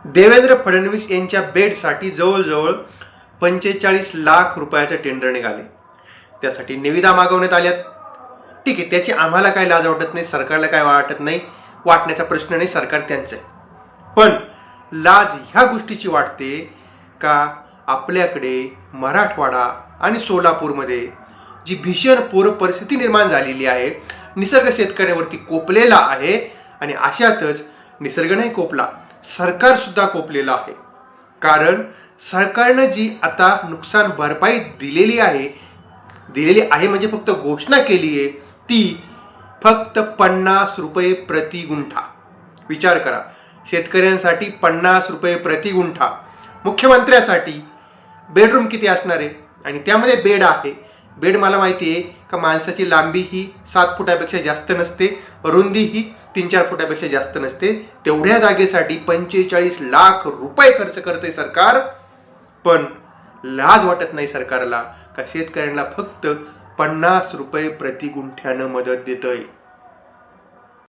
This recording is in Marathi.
देवेंद्र फडणवीस यांच्या बेडसाठी जवळजवळ 45 लाख रुपयाचे टेंडर निघाले. त्यासाठी निविदा मागवण्यात आल्या. ठीक आहे, त्याची आम्हाला काय लाज वाटत नाही, सरकारला काय वाटत नाही, वाटण्याचा प्रश्न नाही, सरकार त्यांचं आहे. पण लाज ह्या गोष्टीची वाटते का आपल्याकडे मराठवाडा आणि सोलापूरमध्ये जी भीषण पूर परिस्थिती निर्माण झालेली आहे, निसर्ग शेतकऱ्यावरती कोपलेला आहे आणि अशातच निसर्ग नाही कोपला, सरकार सुद्धा कोपलेलं आहे. कारण सरकारनं जी आता नुकसान भरपाई दिलेली आहे म्हणजे फक्त घोषणा केली आहे, ती फक्त 50 रुपये प्रति गुंठा. विचार करा, शेतकऱ्यांसाठी 50 रुपये प्रति गुंठा. मुख्यमंत्र्यासाठी बेडरूम किती असणार आहे आणि त्यामध्ये बेड आहे. बेड मला माहिती आहे का माणसाची लांबी ही 7 फुटापेक्षा जास्त नसते, रुंदी ही 3-4 फुटापेक्षा जास्त नसते. तेवढ्या जागेसाठी 45 लाख रुपये खर्च करते सरकार. पण लाज वाटत नाही सरकारला का शेतकऱ्यांना फक्त 50 रुपये प्रति गुंठ्यानं मदत देतंय.